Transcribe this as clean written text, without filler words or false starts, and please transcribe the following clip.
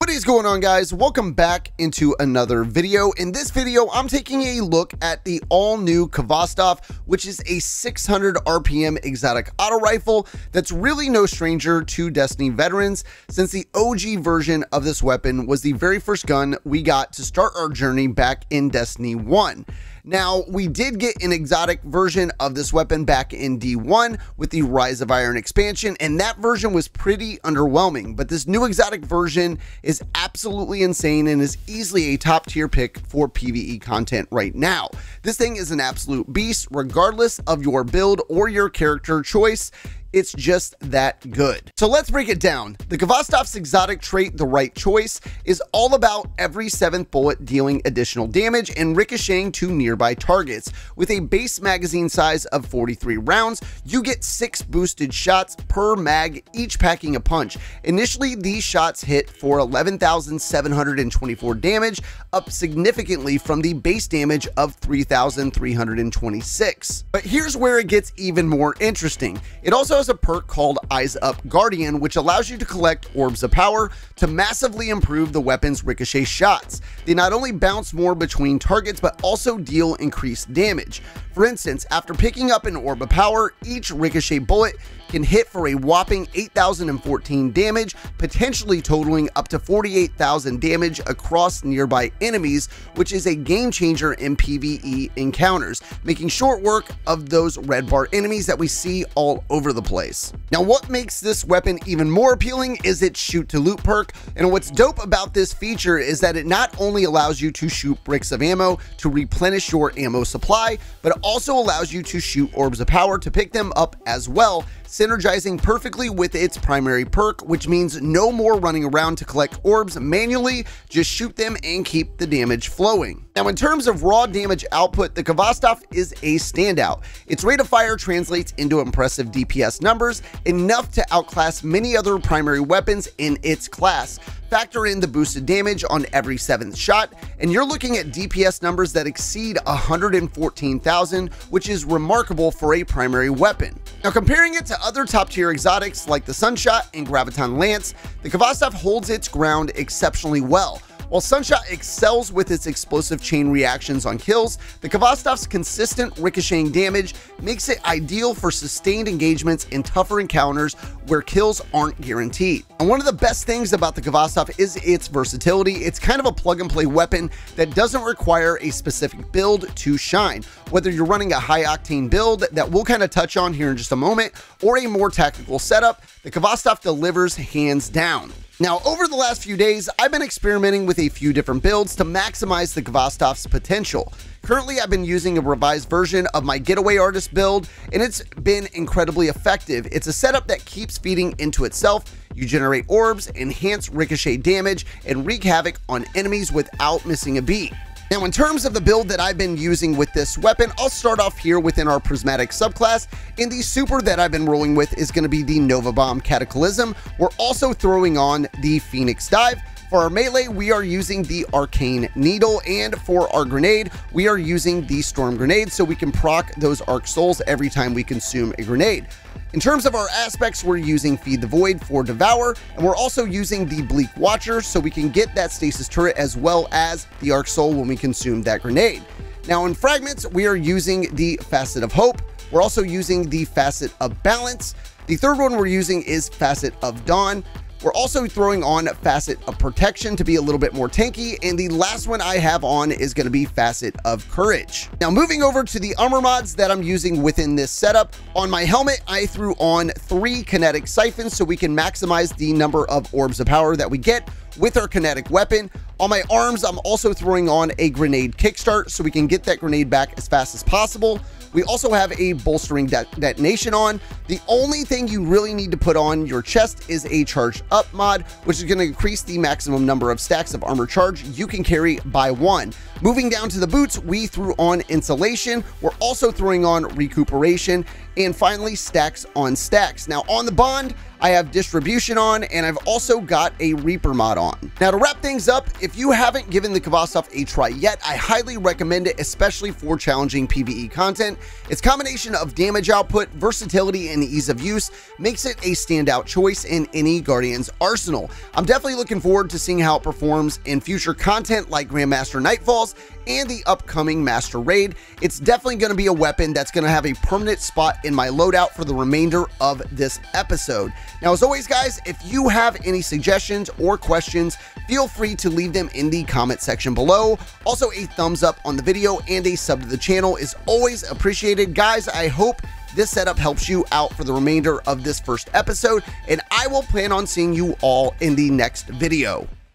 What is going on, guys? Welcome back into another video. In this video, I'm taking a look at the all-new Khvostov, which is a 600 RPM exotic auto rifle that's really no stranger to Destiny veterans, since the OG version of this weapon was the very first gun we got to start our journey back in Destiny 1. Now, we did get an exotic version of this weapon back in D1 with the Rise of Iron expansion, and that version was pretty underwhelming, but this new exotic version is absolutely insane and is easily a top tier pick for PvE content right now. This thing is an absolute beast, regardless of your build or your character choice. It's just that good. So let's break it down. The Khvostov's exotic trait, the right choice, is all about every 7th bullet dealing additional damage and ricocheting to nearby targets. With a base magazine size of 43 rounds, you get 6 boosted shots per mag, each packing a punch. Initially, these shots hit for 11,724 damage, up significantly from the base damage of 3,326. But here's where it gets even more interesting. It also has a perk called Eyes Up Guardian, which allows you to collect orbs of power to massively improve the weapon's ricochet shots. They not only bounce more between targets, but also deal increased damage. For instance, after picking up an orb of power, each ricochet bullet can hit for a whopping 8,014 damage, potentially totaling up to 48,000 damage across nearby enemies, which is a game changer in PvE encounters, making short work of those red bar enemies that we see all over the place. Now, what makes this weapon even more appealing is its shoot to loot perk, and what's dope about this feature is that it not only allows you to shoot bricks of ammo to replenish your ammo supply, but it also allows you to shoot orbs of power to pick them up as well, synergizing perfectly with its primary perk, which means no more running around to collect orbs manually, just shoot them and keep the damage flowing. Now, in terms of raw damage output, the Khvostov is a standout. Its rate of fire translates into impressive DPS numbers, enough to outclass many other primary weapons in its class. Factor in the boosted damage on every 7th shot, and you're looking at DPS numbers that exceed 114,000, which is remarkable for a primary weapon. Now, comparing it to other top tier exotics like the Sunshot and Graviton Lance, the Khvostov holds its ground exceptionally well. While Sunshot excels with its explosive chain reactions on kills, the Khvostov's consistent ricocheting damage makes it ideal for sustained engagements in tougher encounters where kills aren't guaranteed. And one of the best things about the Khvostov is its versatility. It's kind of a plug and play weapon that doesn't require a specific build to shine. Whether you're running a high octane build that we'll kind of touch on here in just a moment, or a more tactical setup, the Khvostov delivers hands down. Now, over the last few days, I've been experimenting with a few different builds to maximize the Khvostov's potential. Currently, I've been using a revised version of my Getaway Artist build, and it's been incredibly effective. It's a setup that keeps feeding into itself. You generate orbs, enhance ricochet damage, and wreak havoc on enemies without missing a beat. Now, in terms of the build that I've been using with this weapon, I'll start off here within our Prismatic subclass, and the super that I've been rolling with is going to be the Nova Bomb Cataclysm. We're also throwing on the Phoenix Dive. For our melee, we are using the Arcane Needle, and for our grenade, we are using the Storm Grenade, so we can proc those Arc Souls every time we consume a grenade. In terms of our aspects, we're using Feed the Void for Devour, and we're also using the Bleak Watcher so we can get that Stasis Turret as well as the Arc Soul when we consume that grenade. Now, in Fragments, we are using the Facet of Hope. We're also using the Facet of Balance. The third one we're using is Facet of Dawn. We're also throwing on Facet of Protection to be a little bit more tanky, and the last one I have on is going to be Facet of Courage. Now, moving over to the armor mods that I'm using within this setup, on my helmet, I threw on 3 kinetic siphons so we can maximize the number of orbs of power that we get with our kinetic weapon. On my arms, I'm also throwing on a grenade kickstart so we can get that grenade back as fast as possible. We also have a bolstering detonation on. The only thing you really need to put on your chest is a charged up mod, which is going to increase the maximum number of stacks of armor charge you can carry by 1. Moving down to the boots, we threw on insulation. We're also throwing on recuperation, and finally stacks on stacks. Now, on the bond, I have distribution on, and I've also got a Reaper mod on. Now, to wrap things up, if you haven't given the Khvostov a try yet, I highly recommend it, especially for challenging PvE content. Its combination of damage output, versatility, and ease of use makes it a standout choice in any Guardian's arsenal. I'm definitely looking forward to seeing how it performs in future content like Grandmaster Nightfalls and the upcoming Master Raid. It's definitely going to be a weapon that's going to have a permanent spot in my loadout for the remainder of this episode. Now, as always, guys, if you have any suggestions or questions, feel free to leave them in the comment section below. Also, a thumbs up on the video and a sub to the channel is always appreciated. Guys, I hope this setup helps you out for the remainder of this first episode, and I will plan on seeing you all in the next video.